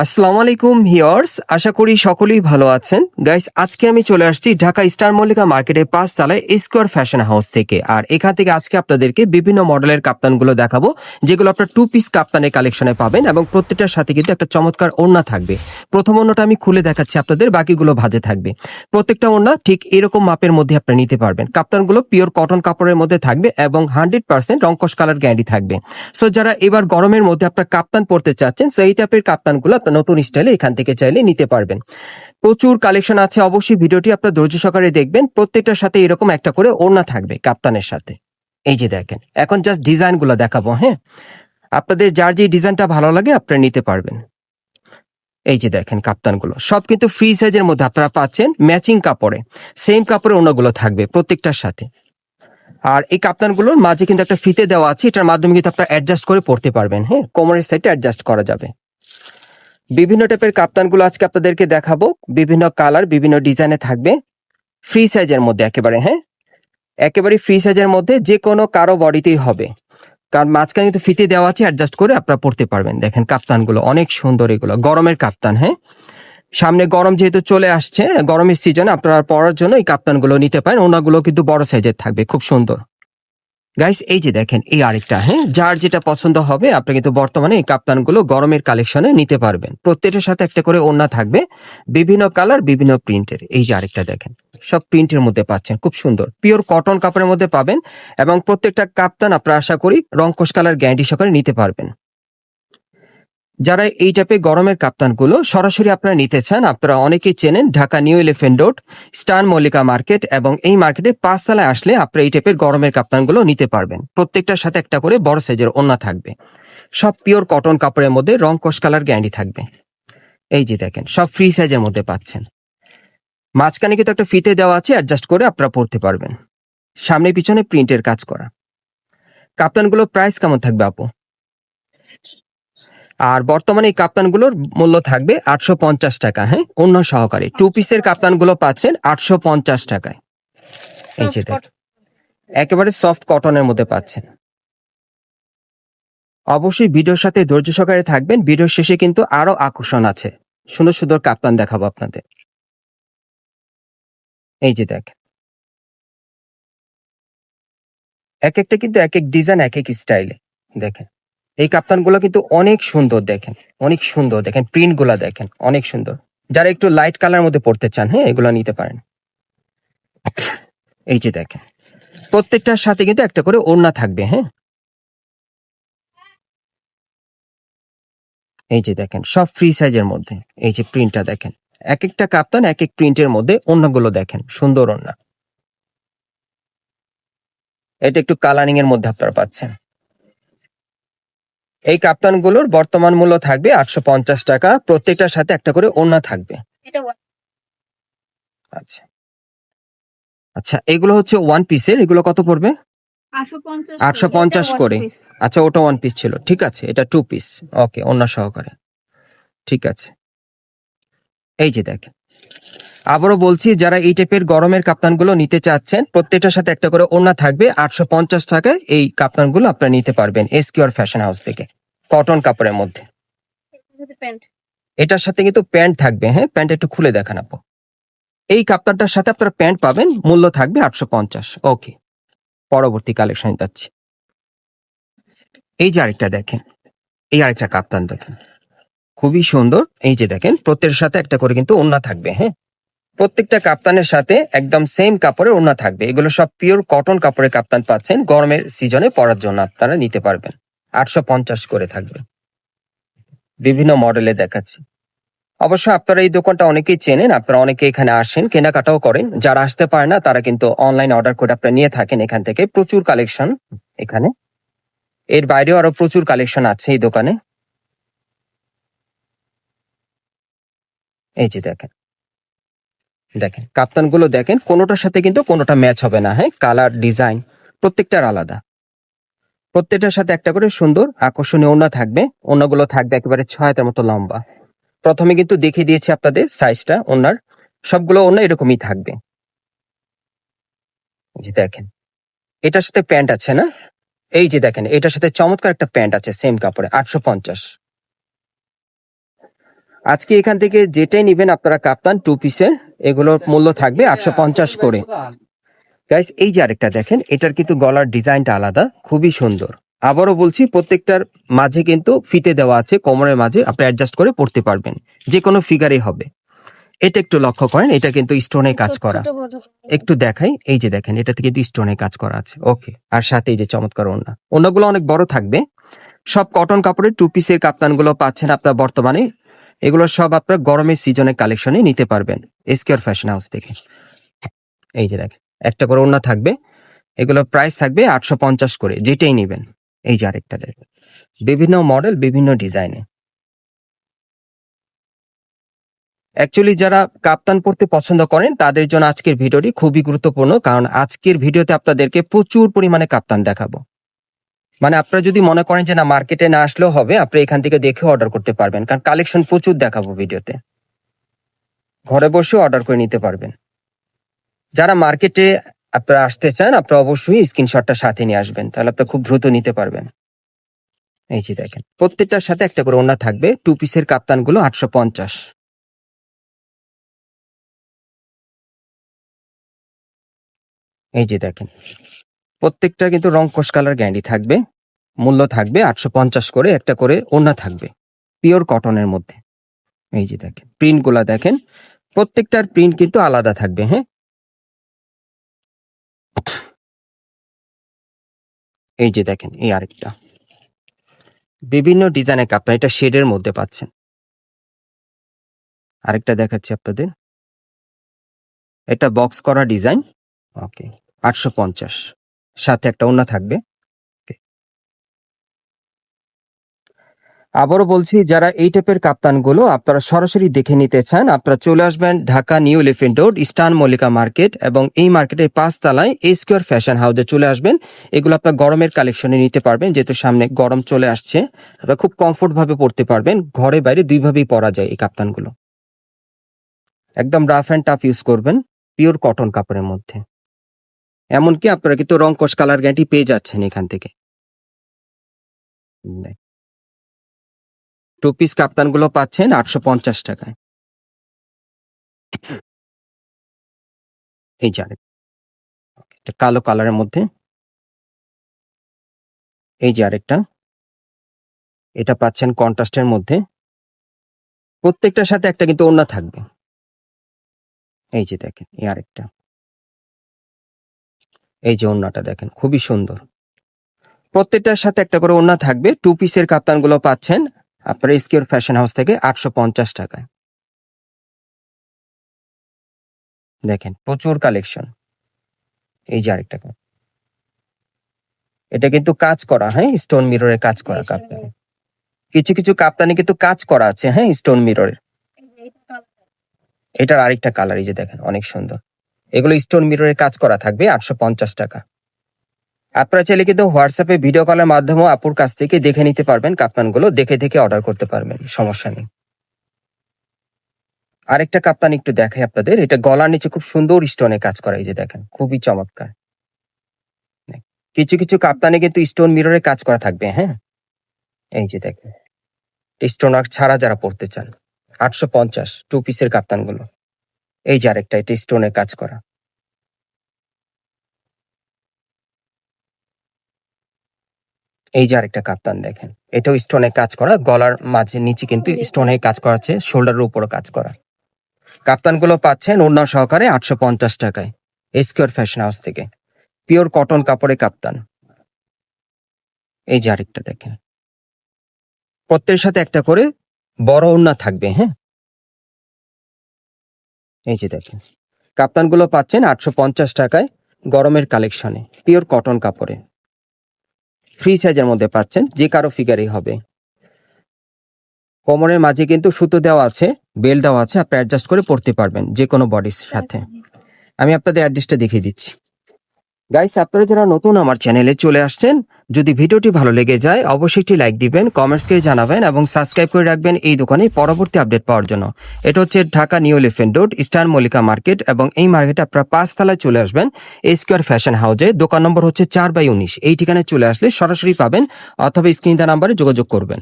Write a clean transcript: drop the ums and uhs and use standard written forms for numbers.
আসসালামু আলাইকুম ভিউয়ার্স, আশা করি সকলেই ভালো আছেন। গাইস, আজকে আমি চলে আসছি ঢাকা স্টার মল্লিকা মার্কেটের ৫ তলায় স্কোয়ার ফ্যাশন হাউস থেকে। আর এখান থেকে আজকে আপনাদেরকে বিভিন্ন মডেলের কাপ্তানগুলো দেখাবো, যেগুলো আপনার 2 পিস কাপ্তানের কালেকশনে পাবেন এবং প্রত্যেকটার সাথে কিন্তু একটা চমৎকার ওড়না থাকবে। প্রথম ওড়নাটা আমি খুলে দেখাচ্ছি আপনাদের, বাকিগুলো ভাঁজে থাকবে। প্রত্যেকটা ওড়না ঠিক এরকম মাপের মধ্যে আপনারা নিতে পারবেন। কাপ্তানগুলো পিওর কটন কাপড়ের মধ্যে থাকবে এবং 100% রংকশ কালার গ্যারান্টি থাকবে। সো যারা এবার গরমের মধ্যে আপনার কাপ্তান পরতে চাচ্ছেন, সো এই টাইপের কাপ্তানগুলো আপনার নতুন স্টাইলে এখান থেকে চাইলে নিতে পারবেন। প্রচুর কালেকশন আছে, অবশ্যই ভিডিওটি আপনার ধৈর্য সহকারে দেখবেন। প্রত্যেকটার সাথে এরকম একটা করে ওড়না থাকবে কাপ্তানের সাথে। এই যে দেখেন, এখন জাস্ট ডিজাইনগুলো দেখাবো। হ্যাঁ, আপনাদের যার যে ডিজাইনটা ভালো লাগে আপনারা নিতে পারবেন। এই যে দেখেন, কাপ্তানগুলো সব কিন্তু ফ্রি সাইজের মধ্যে আপনারা পাচ্ছেন, ম্যাচিং কাপড়ে। সেম কাপড়ে ওড়নাগুলো থাকবে প্রত্যেকটার সাথে। আর এই কাপ্তানগুলোর মাঝে কিন্তু একটা ফিতে দেওয়া আছে, এটার মাধ্যমে কিন্তু আপনারা অ্যাডজাস্ট করে পড়তে পারবেন। হ্যাঁ, কোমরের সাইডে অ্যাডজাস্ট করা যাবে। বিভিন্ন টাইপের কাপ্তানগুলো আজকে আপনাদেরকে দেখাবো, বিভিন্ন কালার বিভিন্ন ডিজাইনে থাকবে, ফ্রি সাইজের মধ্যে একেবারে। হ্যাঁ, একেবারে ফ্রি সাইজের মধ্যে, যে কোনো কারো বডিতেই হবে, কারণ মাঝখানে কিন্তু ফিতে দেওয়া আছে, অ্যাডজাস্ট করে আপনারা পড়তে পারবেন। দেখেন কাপ্তানগুলো অনেক সুন্দর, এগুলো গরমের কাপ্তান। হ্যাঁ, সামনে গরম যেহেতু চলে আসছে, গরমের সিজনে আপনারা পরার জন্য এই কাপ্তানগুলো নিতে পারেন। ওনাগুলো কিন্তু বড় সাইজের থাকবে, খুব সুন্দর। গাইস, এই যে দেখেন, এই আরেকটা। হ্যাঁ, যার যেটা পছন্দ হবে আপনি কিন্তু বর্তমানে এই কাপ্তানগুলো গরমের কালেকশনে নিতে পারবেন। প্রত্যেকটার সাথে একটা করে ওড়না থাকবে, বিভিন্ন কালার বিভিন্ন প্রিন্টের। এই যে আরেকটা দেখেন, সব প্রিন্টের মধ্যে পাচ্ছেন, খুব সুন্দর পিওর কটন কাপড়ের মধ্যে পাবেন। এবং প্রত্যেকটা কাপ্তান আপনারা আশা করি রংকশ কালার গ্যারান্টি সহকারে নিতে পারবেন। যারা এই টাইপের গরমের কাপ্তানগুলো সরাসরি আপনারা নিতে চান, আপনারা অনেকেই চেনেন Dhaka new elephant road star Mallika market, এবং এই মার্কেটে ৫ তলায় আসলে আপনারা এই টাইপের গরমের কাপ্তানগুলো নিতে পারবেন। প্রত্যেকটার সাথে একটা করে বড় সাইজের ওড়না থাকবে, সব পিওর কটন কাপড়ের মধ্যে, রং কস কালার গ্যারান্টি থাকবে। এই যে দেখেন, সব ফ্রি সাইজের মধ্যে পাচ্ছেন। মাঝখানে কিন্তু একটা ফিতে দেওয়া আছে, অ্যাডজাস্ট করে আপনারা পড়তে পারবেন। সামনে পিছনে প্রিন্টের কাজ করা। কাপ্তানগুলো প্রাইস কেমন থাকবে আপু? আর বর্তমানে এই কাপ্তানগুলোর মূল্য থাকবে ৮৫০ টাকা। হ্যাঁ, অন্য সহকারে 2 পিসের কাপ্তানগুলো পাচ্ছেন ৮৫০ টাকায়। এই যে দেখেন, একেবারে সফট কটনের মধ্যে পাচ্ছেন। অবশ্যই ভিডিওর সাথে ধৈর্য সহকারে থাকবেন, ভিডিওর শেষে কিন্তু আরো আকর্ষণ আছে, সুন্দর সুন্দর কাপ্তান দেখাবো আপনাদের। এই যে দেখেন, এক একটা কিন্তু এক এক ডিজাইন, এক এক স্টাইলে। দেখেন এই কাপ্তানগুলো কিন্তু অনেক সুন্দর, দেখেন অনেক সুন্দর, দেখেন প্রিন্ট গুলা দেখেন অনেক সুন্দর। যারা একটু লাইট কালার মধ্যে পড়তে চান, হ্যাঁ, এগুলো নিতে পারেন। এই যে দেখেন, প্রত্যেকটার সাথে কিন্তু একটা করে ওড়না থাকবে। হ্যাঁ, এই যে দেখেন, সব ফ্রি সাইজের মধ্যে। এই যে প্রিন্টটা দেখেন, এক একটা কাপ্তান এক এক প্রিন্টের মধ্যে, ওড়নাগুলো দেখেন সুন্দর ওড়না। এটা একটু কালারিং এর মধ্যে আপনারা পাচ্ছেন। এই কাপ্তানগুলোর বর্তমান মূল্য থাকবে ৮৫০ টাকা, প্রত্যেকটার সাথে একটা করে ওড়না থাকবে। আচ্ছা আচ্ছা, এগুলো হচ্ছে ওয়ান পিসের, এগুলো কত পড়বে? ৮৫০ করে। আচ্ছা, ওটা ওয়ান পিস ছিল, ঠিক আছে, এটা 2 পিস। ওকে, ওড়না সহকারে, ঠিক আছে। এই যে দেখেন, আবারও বলছি, যারা এই টাইপের গরমের কাপ্তানগুলো নিতে চাচ্ছেন, প্রত্যেকটার সাথে একটা করে ওড়না থাকবে। ৮৫০ টাকায় এই কাপ্তানগুলো আপনারা নিতে পারবেন স্কোয়ার ফ্যাশন হাউস থেকে, কটন কাপড়ের মধ্যে। এটার সাথে কিন্তু প্যান্ট থাকবে। হ্যাঁ, প্যান্ট একটু খুলে দেখান আপু। এই কাপ্তানটার সাথে আপনারা প্যান্ট পাবেন, মূল্য থাকবে ৮৫০। ওকে, পরবর্তী কালেকশন যাচ্ছি। এই যে আরেকটা দেখেন, এই আরেকটা কাপ্তান দেখেন, খুবই সুন্দর। এই যে দেখেন, প্রত্যেকের সাথে একটা করে কিন্তু ওড়না থাকবে। হ্যাঁ, প্রত্যেকটা কাপ্তানের সাথে একদম সেম কাপড়ের ওড়না থাকবে। এগুলো সব পিওর কটন কাপড়ের কাপ্তান পাচ্ছেন, গরমের সিজনে পরার জন্য আপনারা নিতে পারবেন। ৮৫০ করে থাকবে, বিভিন্ন মডেলে দেখাচ্ছি। অবশ্য আপনারা এই দোকানটা অনেকেই চেনেন, আপনারা অনেকে এখানে আসেন, কেনাকাটাও করেন। যারা আসতে পারে না তারা কিন্তু অনলাইন অর্ডার করে আপনারা নিয়ে থাকেন এখান থেকে। প্রচুর কালেকশন এখানে, এর বাইরেও আরো প্রচুর কালেকশন আছে এই দোকানে। এই যে দেখেন, দেখেন কাপ্তানগুলো দেখেন, কোনোটার সাথে কিন্তু কোনোটা ম্যাচ হবে না। হ্যাঁ, কালার ডিজাইন প্রত্যেকটার আলাদা। প্রত্যেকটার সাথে একটা করে সুন্দর আকর্ষণীয় ওড়না থাকবে। ওড়নাগুলো থাকবে একেবারে ৬ হাতের মতো লম্বা। প্রথমে কিন্তু দেখিয়ে দিয়েছি আপনাদের সাইজটা ওড়নার, সবগুলো ওড়না এরকমই থাকবে। জি দেখেন, এটার সাথে প্যান্ট আছে না? এই যে দেখেন, এটার সাথে চমৎকার একটা প্যান্ট আছে সেম কাপড়ে, ৮৫০। আজকে এখান থেকে যেটাই নিবেন আপনারা কাপ্তান 2 পিসের, এগুলোর মূল্য থাকবে 850 করে। গাইস এই যে আরেকটা দেখেন, এটার কিন্তু গলার ডিজাইনটা আলাদা, খুবই সুন্দর। আবারও বলছি, প্রত্যেকটার মাঝে কিন্তু ফিতে দেওয়া আছে, কোমরের মাঝে আপনি অ্যাডজাস্ট করে পড়তে পারবেন, যে কোনো ফিগারে হবে। এটা একটু লক্ষ্য করেন, এটা কিন্তু স্টোনে কাজ করা। একটু দেখাই, এই যে দেখেন, এটাতে কিন্তু স্টোনে কাজ করা আছে। ওকে, আর সাথে এই যে চমৎকার ওড়না, ওড়নাগুলো অনেক বড় থাকবে। সব কটন কাপড়ের 2 পিসের কাপ্তানগুলো পাচ্ছেন আপনার বর্তমানে। এগুলো সব আপনার গরমের সিজনের কালেকশনে নিতে পারবেন স্কয়ার ফ্যাশন হাউস থেকে। এই যে দেখেন, একটা করে ওড়না থাকবে, এগুলোর প্রাইস থাকবে 850 করে, যেটাই নেবেন। এই যে আরেকটা দেখেন, বিভিন্ন মডেল, বিভিন্ন ডিজাইনে। অ্যাকচুয়ালি যারা কাপ্তান পরতে পছন্দ করেন তাদের জন্য আজকের ভিডিওটি খুবই গুরুত্বপূর্ণ, কারণ আজকের ভিডিওতে আপনাদেরকে প্রচুর পরিমাণে কাপ্তান দেখাবো। মানে আপনারা যদি মনে করেন যে না মার্কেটে না আসলেও হবে, আপনি এখান থেকে দেখে অর্ডার করতে পারবেন, কারণ কালেকশন প্রচুর দেখাবো ভিডিওতে। ঘরে বসে অর্ডার করে নিতে পারবেন। যারা মার্কেটে আপনারা আসতে চান, আপনারা অবশ্যই স্ক্রিনশটটা সাথে নিয়ে আসবেন, তাহলে আপনারা খুব দ্রুত নিতে পারবেন। এই যে দেখেন, প্রত্যেকটার সাথে একটা করে ওড়না থাকবে। 2 পিসের কাপ্তানগুলো 850। এই যে দেখেন, প্রত্যেকটা কিন্তু রং কোষ কালার গ্যারান্টি থাকবে। মূল্য থাকবে 850 করে, একটা করে ওড়না থাকবে পিওর কটনের মধ্যে। এই যে দেখেন, প্রিন্ট গুলা দেখেন, প্রত্যেকটার প্রিন্ট কিন্তু আলাদা থাকবে। হ্যাঁ, এই যে দেখেন, এই আরেকটা বিভিন্ন ডিজাইনের কাপ্তান, এটা শেডের মধ্যে পাচ্ছেন। আরেকটা দেখাচ্ছি আপনাদের, এটা বক্স করা ডিজাইন। ওকে, 850, সাথে একটা ওড়না থাকবে। আবারও বলছি, যারা এই টাইপের কাপ্তানগুলো আপনারা সরাসরি দেখে নিতে চান, আপনারা চলে আসবেন Dhaka new elephant road, eastern Mallika market, এবং এই মার্কেটের 5 তলায় স্কয়ার ফ্যাশন হাউসে চলে আসবেন। এগুলো আপনার গরমের কালেকশনে নিতে পারবেন, যেহেতু সামনে গরম চলে আসছে, আপনারা খুব কমফোর্ট ভাবে পড়তে পারবেন। ঘরে বাইরে দুইভাবেই পরা যায় এই কাপ্তানগুলো। একদম রাফ অ্যান্ড টাফ ইউজ করবেন, পিওর কটন কাপড়ের মধ্যে। এমনকি আপনারা কিন্তু রং কোষ কালার গ্যারান্টি পেয়ে যাচ্ছেন এখান থেকে। 2 পিস কাপ্তানগুলো পাচ্ছেন 850 টাকায়। এই যে এটা কালো কালারের মধ্যে। এই যে আরেকটা, এটা পাচ্ছেন কন্ট্রাস্টের মধ্যে। প্রত্যেকটার সাথে একটা কিন্তু ওড়না থাকবে। এই যে দেখেন, এই আরেকটা, এই যে ওড়নাটা দেখেন, খুবই সুন্দর। প্রত্যেকটার সাথে একটা করে ওড়না থাকবে। 2 পিসের কাপ্তানগুলো পাচ্ছেন আপনারা স্কয়ার ফ্যাশন হাউস থেকে 850 টাকায়। দেখেন, প্রচুর কালেকশন। এই যে আরেকটা, এটা কিন্তু কাজ করা, হ্যাঁ, স্টোন মিররের কাজ করা কাপ্তান। কিছু কিছু কাপ্তানে কিন্তু কাজ করা আছে, হ্যাঁ, স্টোন মিররের। এটার আরেকটা কালার, এই যে দেখেন, অনেক সুন্দর। এগুলো স্টোন মিররের কাজ করা থাকবে, 850 টাকা। আপনারা চাইলে কিন্তু হোয়াটসঅ্যাপে ভিডিও কলের মাধ্যমে আপুর কাছ থেকে দেখে নিতে পারবেন, কাপ্তানগুলো দেখে দেখে অর্ডার করতে পারবেন, সমস্যা নেই। আরেকটা কাপ্তান একটু দেখাই আপনাদের, এটা গলার নিচে খুব সুন্দর স্টোনে কাজ করা, এই যে দেখেন, খুবই চমৎকার। কিছু কিছু কাপ্তানে কিন্তু স্টোন মিররের কাজ করা থাকবে। হ্যাঁ, এই যে দেখেন, স্টোন আর ছাড়া যারা পড়তে চান, 850 2 পিসের কাপ্তানগুলো। এই যে আরেকটা, এটা স্টোনের কাজ করা। এই যে আরেকটা কাপ্তান দেখেন, এটাও স্টোনে কাজ করা, গলার মাঝে নিচে কিন্তু স্টোনে কাজ করা আছে, শোল্ডারের উপরও কাজ করা। কাপ্তানগুলো পাচ্ছেন ওড়না সহকারে 850 টাকায় স্কয়ার ফ্যাশন হাউস থেকে, পিওর কটন কাপড়ে কাপ্তান। এই যে আরেকটা দেখেন, প্রত্যেকের সাথে একটা করে বড় ওড়না থাকবে। হ্যাঁ, এই যে দেখেন, কাপ্তানগুলো পাচ্ছেন 850 টাকায় গরমের কালেকশনে, পিওর কটন কাপড়ে। ফ্রি সাইজের মধ্যে পাচ্ছেন, যে কারো ফিগারই হবে। কোমরের মাঝে কিন্তু সুতো দেওয়া আছে, বেল্ট দেওয়া আছে, আপনি অ্যাডজাস্ট করে পড়তে পারবেন যে কোনো বডির সাথে। আমি আপনাদের অ্যাড্রেসটা দেখিয়ে দিচ্ছি। গাইস, আপনারা যারা নতুন আমার চ্যানেলে চলে আসছেন, যদি ভিডিওটি ভালো লেগে যায় অবশ্যই একটি লাইক দিবেন, কমেন্টস করে জানাবেন এবং সাবস্ক্রাইব করে রাখবেন এই দোকানে পরবর্তী আপডেট পাওয়ার জন্য। এটা হচ্ছে Dhaka new elephant road, eastern Mallika market, এবং এই মার্কেটে আপনারা 5 তলায় চলে আসবেন স্কয়ার ফ্যাশন হাউসে। দোকান নম্বর হচ্ছে 4/19। এই ঠিকানায় চলে আসলে সরাসরি পাবেন, অথবা স্ক্রিন দেওয়া নাম্বারে যোগাযোগ করবেন।